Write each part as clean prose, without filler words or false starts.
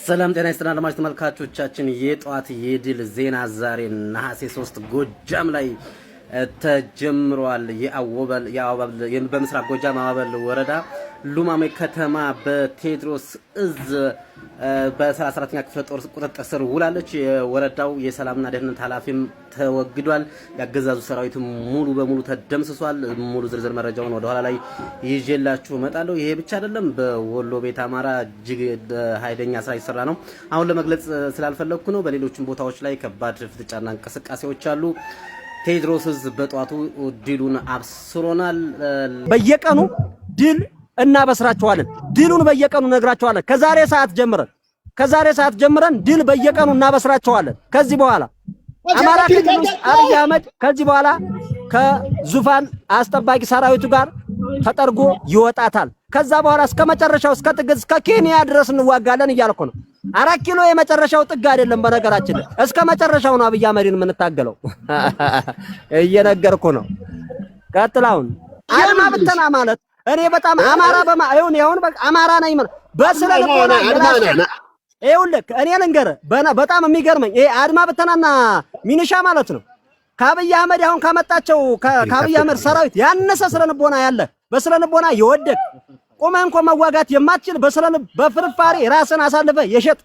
ሰላም ጤና ይስጥና ለማለት ተመልካቾቻችን የጧት የድል ዜና ዛሬ ነሐሴ 3 ጎጃም ላይ ተጀምሯል። በምስራቅ ጎጃም አዋበል ወረዳ ሉማሜ ከተማ በቴዎድሮስ እዝ በ34ኛ ክፍለ ጦር ቁጥጥር ስር ውላለች። የወረዳው የሰላምና ደህንነት ኃላፊም ተወግዷል። ያገዛዙ ሰራዊት ሙሉ በሙሉ ተደምስሷል። ሙሉ ዝርዝር መረጃውን ወደ ኋላ ላይ ይዤላችሁ እመጣለሁ። ይሄ ብቻ አይደለም። በወሎ ቤት አማራ እጅግ ኃይለኛ ስራ ይሰራ ነው። አሁን ለመግለጽ ስላልፈለኩ ነው። በሌሎችም ቦታዎች ላይ ከባድ ፍጥጫና እንቅስቃሴዎች አሉ። ቴዎድሮስ እዝ በጧቱ ድሉን አብስሮናል። በየቀኑ ድል እናበስራቸዋለን። ድሉን በየቀኑ ነግራቸዋለን። ከዛሬ ሰዓት ጀምረን ድል በየቀኑ እናበስራቸዋለን። ከዚህ በኋላ አማራ ክልል ውስጥ አብይ አህመድ ከዚህ በኋላ ከዙፋን አስጠባቂ ሰራዊቱ ጋር ተጠርጎ ይወጣታል። ከዛ በኋላ እስከ መጨረሻው እስከ ጥግ እስከ ኬንያ ድረስ እንዋጋለን እያልኩ ነው። 4 ኪሎ የመጨረሻው ጥግ አይደለም። በነገራችን ላይ እስከ መጨረሻው ነው አብይ አህመድን የምንታገለው። እየነገርኩ ነው። ቀጥላውን አድማ ብተና ማለት እኔ በጣም አማራ ይሁን በቃ አማራ ነኝ ማለት በስለልቦና ይኸውልህ እኔ ልንገርህ በጣም የሚገርመኝ ይሄ አድማ ብተናና ሚኒሻ ማለት ነው። ከአብይ አህመድ አሁን ካመጣቸው ከአብይ አህመድ ሰራዊት ያነሰ ስለልቦና ያለ በስለልቦና የወደቅ ቆመህ እንኳን መዋጋት የማትችል በፍርፋሪ ራስን አሳልፈ የሸጥ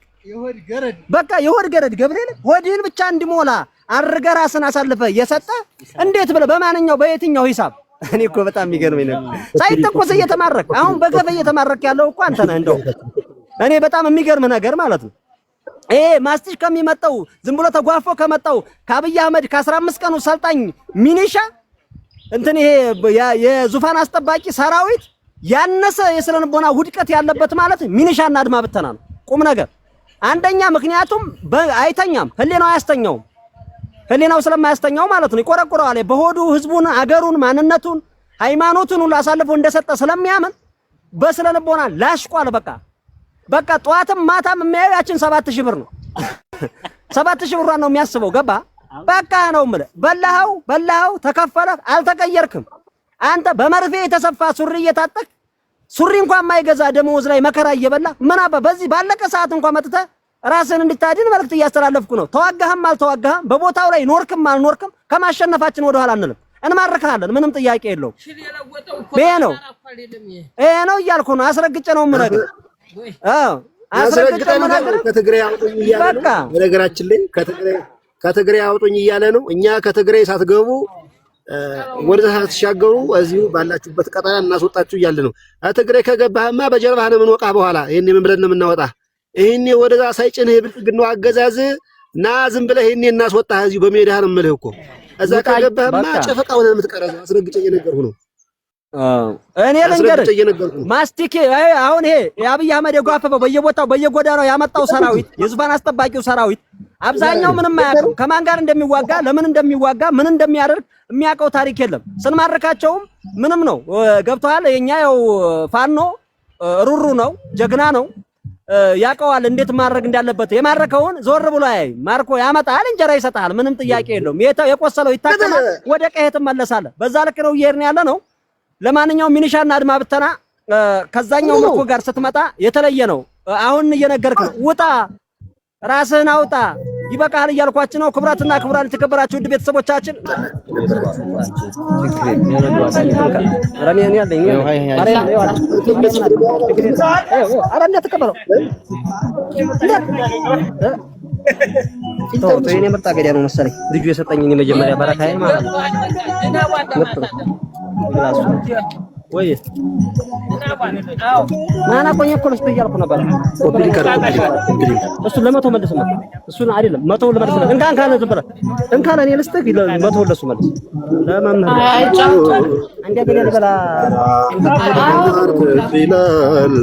በቃ የሆድ ገረድ ገብርኤል ሆድህን ብቻ እንዲሞላ አድርገህ ራስን አሳልፈ የሰጠ እንዴት ብለህ በማንኛው በየትኛው ሂሳብ? እኔ እኮ በጣም የሚገርመኝ ነው። ሳይተኮስ እየተማረክ አሁን በገበያ እየተማረክ ያለው እኮ አንተ ነህ። እንደው እኔ በጣም የሚገርም ነገር ማለት ነው ይሄ ማስቲሽ ከሚመጣው ዝም ብሎ ተጓፎ ከመጣው ከአብይ አህመድ ከ15 ቀኑ ሰልጣኝ ሚኒሻ እንትን ይሄ የዙፋን አስጠባቂ ሰራዊት ያነሰ የስለንቦና ውድቀት ያለበት ማለት ሚኒሻና አድማ ብተና ነው። ቁም ነገር አንደኛ ምክንያቱም አይተኛም፣ ህሊናው አያስተኛውም። ህሊናው ስለማያስተኛው ማለት ነው ይቆረቆረዋል። በሆዱ ህዝቡን፣ አገሩን፣ ማንነቱን፣ ሃይማኖቱን ሁሉ አሳልፎ እንደሰጠ ስለሚያምን በስለልቦና ላሽቋል። በቃ ጧትም ማታም የሚያየው ያችን 7000 ብር ነው። 7000 ብር ነው የሚያስበው። ገባ በቃ ነው የምልህ። በላኸው ተከፈለ፣ አልተቀየርክም። አንተ በመርፌ የተሰፋ ሱሪ እየታጠቅ ሱሪ እንኳን የማይገዛ ደሞዝ ላይ መከራ እየበላ ምን አባ በዚህ ባለቀ ሰዓት እንኳን መጥተህ ራስን እንድታድን መልእክት እያስተላለፍኩ ነው። ተዋጋህም አልተዋጋህም በቦታው ላይ ኖርክም አልኖርክም ከማሸነፋችን ወደ ኋላ አንልም። እንማርካለን፣ ምንም ጥያቄ የለውም። ይሄ ነው እያልኩ ነው። አስረግጬ ነው የምነግርህ። አስረግጬ ነው ከትግራይ አውጡኝ እያለ ነው። በነገራችን ላይ ከትግራይ አውጡኝ እያለ ነው። እኛ ከትግራይ ሳትገቡ ወደዛ ሳትሻገሩ እዚሁ ባላችሁበት ቀጠና እናስወጣችሁ እያለ ነው። ከትግራይ ከገባህማ በጀርባህ ነው የምንወጣህ። በኋላ ይሄን ምን ብለን ነው የምናወጣህ? ይሄኔ ወደዛ ሳይጭንህ ብልጽግናው አገዛዝ እና ዝም ብለህ ይሄኔ እናስወጣህ። እዚሁ በሜዳህ ነው የምልህ እኮ እዛ ከገባህማ ጨፈቃው ነው የምትቀረው። አስረግጬ እየነገርኩህ ነው። እኔ ልንገርህ ማስቲክ አሁን ይሄ የአብይ አህመድ የጓፈፈው በየቦታው በየጎዳናው ያመጣው ሰራዊት የዙፋን አስጠባቂው ሰራዊት አብዛኛው ምንም አያውቅም። ከማን ጋር እንደሚዋጋ ለምን እንደሚዋጋ ምን እንደሚያደርግ የሚያውቀው ታሪክ የለም። ስንማርካቸውም ምንም ነው ገብቷል። የኛ ያው ፋኖ ሩሩ ነው፣ ጀግና ነው፣ ያውቀዋል እንዴት ማድረግ እንዳለበት። የማረከውን ዞር ብሎ አይ ማርኮ ያመጣል፣ እንጀራ ይሰጣል። ምንም ጥያቄ የለውም። የቆሰለው ይታከማል፣ ወደ ቀዬ ትመለሳለህ። በዛ ልክ ነው እየሄድን ያለ ነው። ለማንኛውም ሚኒሻና አድማ ብተና ከዛኛው ምርኮ ጋር ስትመጣ የተለየ ነው። አሁን እየነገርክ ነው። ውጣ፣ ራስህን አውጣ፣ ይበቃል እያልኳችሁ ነው። ክብራትና ክብራን የተከበራችሁ ውድ ቤተሰቦቻችን እኔ ምርጥ አገዳ ነው መሰለኝ ልጁ የሰጠኝ የመጀመሪያ በረካዬ ማለት ነው። ወይ ማና ቆየ እኮ ነው እያልኩ ነበር። እሱ ለመቶ መልስ ነው። እሱን አይደለም መቶ ለመልስ ነው። እንካን ካለ ዝብረ እንካን እኔ ልስጥህ መቶ ለሱ መልስ ለማምነህ አንዴ ገለ ለበላ ይላል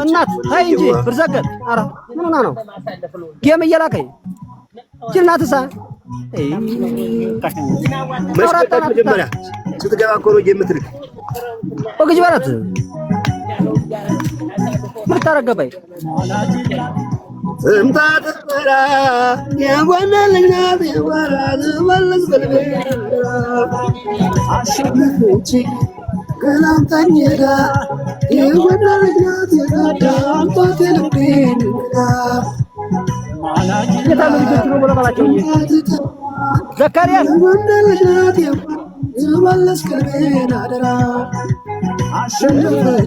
እናት ታይ እንጂ ብርዘገት ኧረ ምን ነው ጌም እየላከኝ ጅልናትሳ መጀመሪያ ስትገባ እኮ ነው የምትልክ ወግጅ በላት ምታረገበይ እምታጥራ የወነልኛት የወራዝ ወለስ በልበ አሽምንቺ ከላንተኝዳ ዘካሪያስ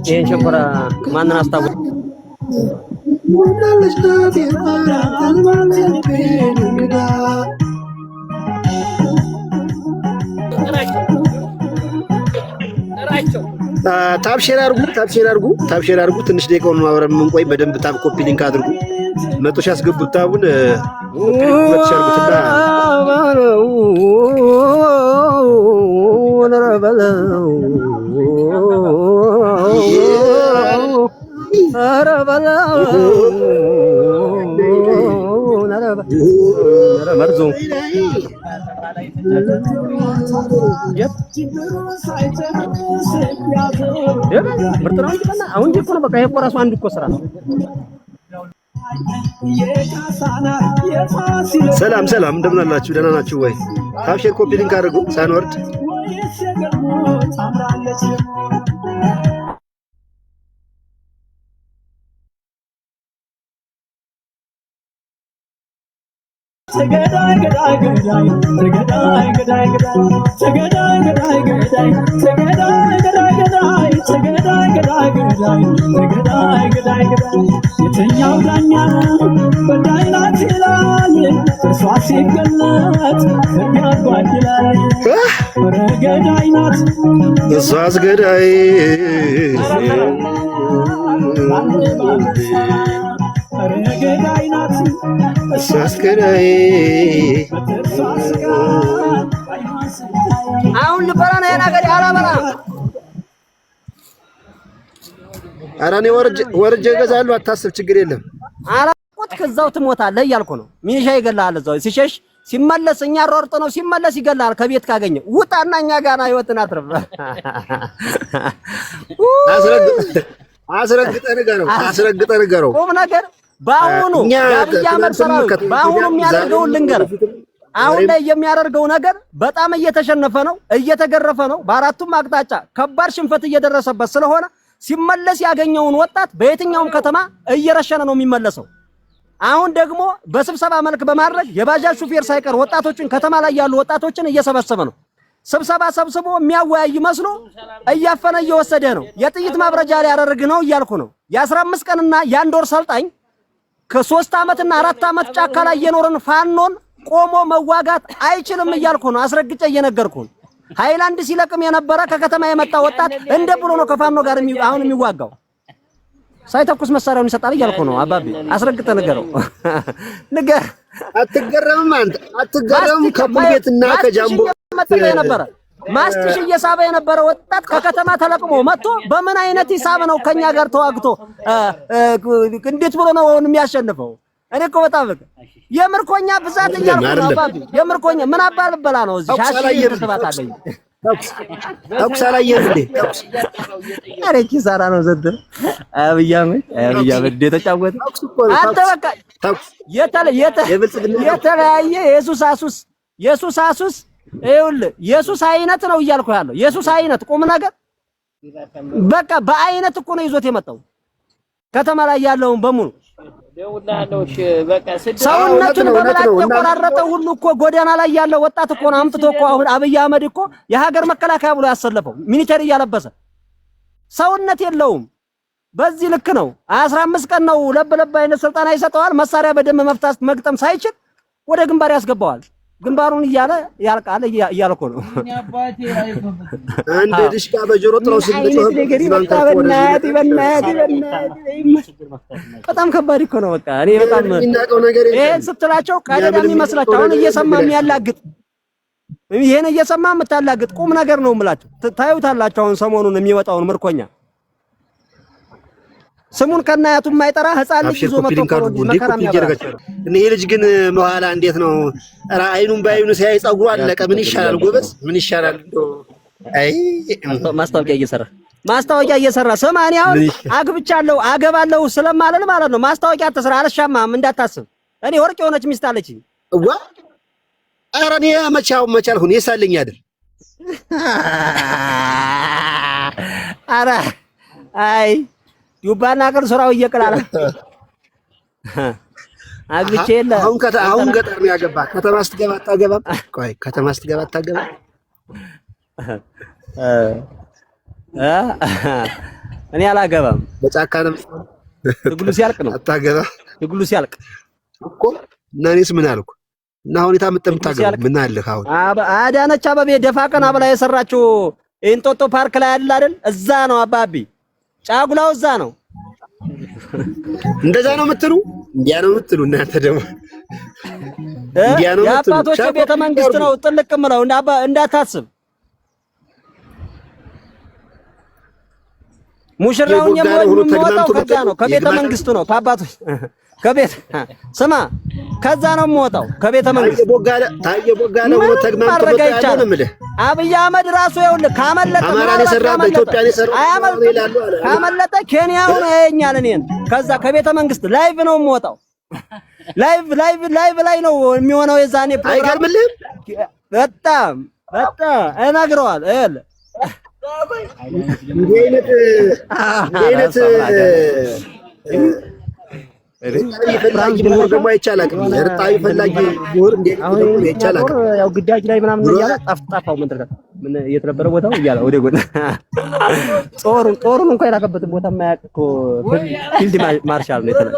ይሄን ሸንኮራ ማንን አስታውስ? ታብሼር አድርጉ። ትንሽ ደቂቃውን አብረን የምንቆይ በደንብ ታብ ኮፒ ሊንክ አድርጉ። መቶ ሺህ አስገቡት። ታቡን ኮፒ ሊንክ አድርጉትና መርዞ አሁን እኮ ነው በቃ ይሄ እኮ ራሱ አንድ እኮ ስራ ነው። ሰላም እንደምን አላችሁ? ደህና ናችሁ ወይ? ታብሼር ኮፒ ሊንክ አድርጉ ሳንወርድ የተኛው ዳኛ በዳይ ናት ይላል እርሷ ሲገለጥ ያጓድላል። ገዳይ ናት እሷ አስገዳይ ገዳይ ናት እሷ አስገዳይ። አሁን ልበላ ነው የናገር አላበላ ኧረ እኔ ወርጄ እገዛለሁ፣ አታስብ፣ ችግር የለም። አላቆት ከዛው ትሞታለህ እያልኩ ነው። ሚኒሻ ይገላል እዛው ሲሸሽ ሲመለስ እኛ ሮርጥ ነው ሲመለስ ይገላል። ከቤት ካገኘ ውጣና እኛ ጋና ህይወትን አትርፍ። አስረግጠህ ንገረው። ቁም ነገር በአሁኑ የአብይ አህመድ ሰራዊት በአሁኑ የሚያደርገውን ልንገር። አሁን ላይ የሚያደርገው ነገር በጣም እየተሸነፈ ነው፣ እየተገረፈ ነው። በአራቱም አቅጣጫ ከባድ ሽንፈት እየደረሰበት ስለሆነ ሲመለስ ያገኘውን ወጣት በየትኛውም ከተማ እየረሸነ ነው የሚመለሰው። አሁን ደግሞ በስብሰባ መልክ በማድረግ የባጃጅ ሹፌር ሳይቀር ወጣቶችን ከተማ ላይ ያሉ ወጣቶችን እየሰበሰበ ነው። ስብሰባ ሰብስቦ የሚያወያይ መስሎ እያፈነ እየወሰደ ነው። የጥይት ማብረጃ ላይ ያደርግ ነው እያልኩ ነው። የ15 ቀንና የአንድ ወር ሰልጣኝ ከ3 ዓመትና 4 ዓመት ጫካ ላይ የኖረን ፋኖን ቆሞ መዋጋት አይችልም እያልኩ ነው። አስረግጬ እየነገርኩ ነው። ሃይላንድ ሲለቅም የነበረ ከከተማ የመጣ ወጣት እንደ ብሎ ነው ከፋኖ ጋር አሁን የሚዋጋው። ሳይተኩስ መሳሪያውን ይሰጣል እያልኩ ነው። አባቢ አስረግጠ ንገረው። ንገር። አትገረምም አንተ አትገረም። ከፑልቤትና ከጃምቦ መጥቶ የነበረ ማስቲሽ እየሳበ የነበረ ወጣት ከከተማ ተለቅሞ መጥቶ በምን አይነት ሂሳብ ነው ከኛ ጋር ተዋግቶ እንዴት ብሎ ነው የሚያሸንፈው? እኔ እኮ በጣም የምርኮኛ ብዛት እያልኩ ነው። አባቢ የምርኮኛ ምን አባል በላ ነው እዚህ ሻሽ ተባታለኝ። ተኩስ አላየህም እንዴ? ኧረ ኪሳራ ነው ዘንድሮ። አብይ አህመድ የተጫወተ አንተ በቃ የተለያየ የሱስ አሱስ ይኸውልህ የሱስ አይነት ነው እያልኩ ያለው የሱስ አይነት ቁም ነገር በቃ በአይነት እኮ ነው ይዞት የመጣው ከተማ ላይ ያለውን በሙሉ ሰውነቱን በመላጭ የቆራረጠ ሁሉ እኮ ጎዳና ላይ ያለው ወጣት እኮ ነው አምጥቶ እኮ አሁን አብይ አህመድ እኮ የሀገር መከላከያ ብሎ ያሰለፈው ሚሊተሪ እያለበሰ ሰውነት የለውም። በዚህ ልክ ነው 15 ቀን ነው ለብ አይነት ስልጣና ይሰጠዋል። መሳሪያ በደም መፍታት መግጠም ሳይችል ወደ ግንባር ያስገባዋል። ግንባሩን እያለ ያልቃል እያልኩ ነው። አንድ ድሽቃ በጆሮ ጥለው ሲልጮህ በጣም ከባድ እኮ ነው። በቃ እኔ በጣም ይሄን ስትላቸው ቀደም የሚመስላቸው አሁን እየሰማ የሚያላግጥ ይሄን እየሰማ የምታላግጥ ቁም ነገር ነው የምላቸው። ታዩታላችሁ አሁን ሰሞኑን የሚወጣውን ምርኮኛ ስሙን ከናያቱ የማይጠራ ህፃን ልጅ ይዞ መጥቶ መከራም ያደርጋል። እኔ ልጅ ግን በኋላ እንዴት ነው አይኑን ባይኑ ሲያይ ጸጉሩ አለቀ። ምን ይሻላል ጎበዝ? ምን ይሻላል? አይ ማስታወቂያ እየሰራ ስማ፣ እኔ አሁን አግብቻለሁ አገባለሁ ስለማለል ማለት ነው። ማስታወቂያ ተስራ አልሻማም እንዳታስብ። እኔ ወርቅ የሆነች ሚስት አለችኝ። ዋ ኧረ እኔ መቻልሁን የሳለኝ አይደል? አይ ዱባና ቅር ስራው እየቀላለ አግብቼ የለ አሁን ገጠር ነው ያገባ። ከተማ ስትገባ አታገባም? ቆይ ከተማ ስትገባ አታገባም? እኔ አላገባም። በጫካ ነው ትግሉ ሲያልቅ ነው አታገባ። ትግሉ ሲያልቅ እኮ እና እኔስ ምን አልኩ? እና አሁን የታመጣው ምን አለህ? አሁን አዳነች አበቤ ደፋ ቀና ብላ የሰራችው ኢንጦጦ ፓርክ ላይ አለ አይደል? እዛ ነው አባቢ ጫጉላው እዛ ነው። እንደዛ ነው የምትሉ? እንዲያ ነው የምትሉ እናንተ ደግሞ እንዲያ ነው የምትሉ? የአባቶች ቤተ መንግስት ነው ጥልቅ ምለው እንዳታስብ። ሙሽራውን የምወጣው ከዛ ነው ከቤተ መንግስቱ ነው ከአባቶች ከቤት ስማ ከዛ ነው የምወጣው ከቤተ መንግስት ታየ ቦጋለ ሆኖ ተግማምቶ መጣ ያለው ነው የምልህ። አብይ አህመድ ራሱ ይኸውልህ ካመለጠ አማራን የሰራው ኢትዮጵያን የሰራው ይላሉ አለ። ካመለጠ ኬንያው ነው ያየኛል እኔን። ከዛ ከቤተ መንግስት ላይቭ ነው የምወጣው። ላይቭ ላይ ነው የሚሆነው የዛኔ ፕሮግራም። አይገርምልህም? በጣም እነግረዋል እል ፈላጊ ምሁር ደግሞ አይቻላቅም። እርጣዊ ፈላጊ ምሁር እንዴት ነው አይቻላቅም። ያው ግዳጅ ላይ ምናምን እያለ ጠፍጣፋው ምን እየተነበረ ቦታው እያለ ወደ ጎን ጦሩን እንኳን የላከበትን ቦታ የማያውቅ እኮ ፊልድ ማርሻል ነው የተነ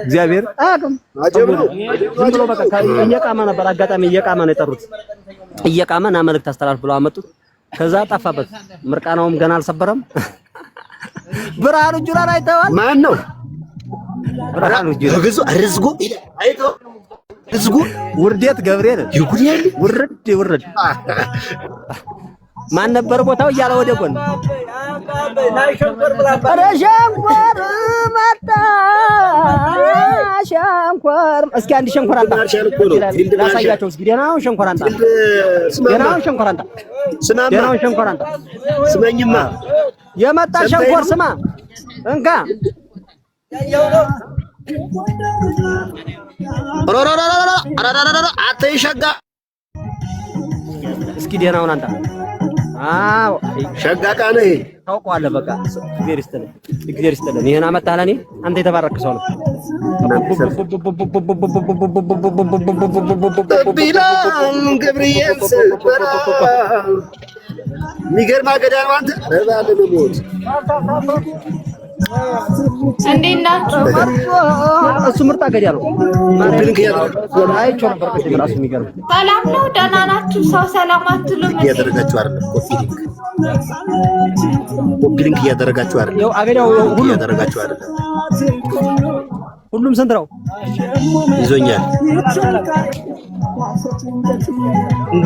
እግዚአብሔር አያውቅም። ዝም ብሎ በቃ እየቃመ ነበር። አጋጣሚ እየቃመ ነው የጠሩት። እየቃመ ና መልእክት አስተላልፍ ብለው አመጡት። ከዛ ጠፋበት። ምርቃናውም ገና አልሰበረም። ብርሃኑ ጁላን አይተዋል? ማን ነው ብርሃኑ ጁላ? ርዝጉ አይቶ ርዝጉ ውርደት ገብርኤል ይጉዲያል ውርድ ማን ነበር ቦታው እያለ ወደ ጎን ሸንኮር መጣ ሸንኮር። እስኪ አንድ ሸንኮር አንጣ ላሳያቸው። እስኪ ደህናውን ሸንኮር አንጣ ደህናውን ሸንኮር አንጣ። ስመኝማ የመጣ ሸንኮር ስማ እንካ አትይሸጋ። እስኪ ደህናውን አንጣ። አዎ ሸጋ ቃነ ታውቀዋለህ። በቃ እግዚአብሔር ይስጥልን። ይሄን አመጣህ ለኔ። አንተ የተባረክ ሰው ነው። ቢላል ገብርኤል ሰበራ የሚገርም አገዳ ነው። አንተ ረባለ ሞት እንዴት ናችሁ? እሱ ምርጥ አገዳ ነው። ብልክ ያደረጋችሁ አይቼው ነበር ቅድም እራሱ የሚገርም ሰላም ነው። ደህና ናችሁ? ሰው ሰላም አትሉም? ያደረጋችሁ አይደለም። ኮፒ ሊንክ እያደረጋችሁ አይደለም። ያው አገዳው ሁሉ እያደረጋችሁ አይደለም። ሁሉም ስንት ነው? ይዞኛል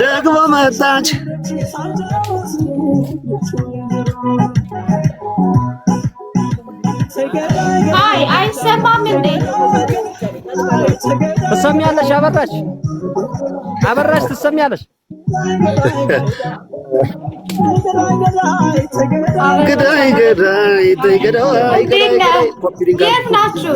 ደግሞ መጣች። አይ አይሰማም እንዴ? ትሰሚያለሽ? አበራሽ ትሰሚያለሽ? ገዳይ የት ናችሁ?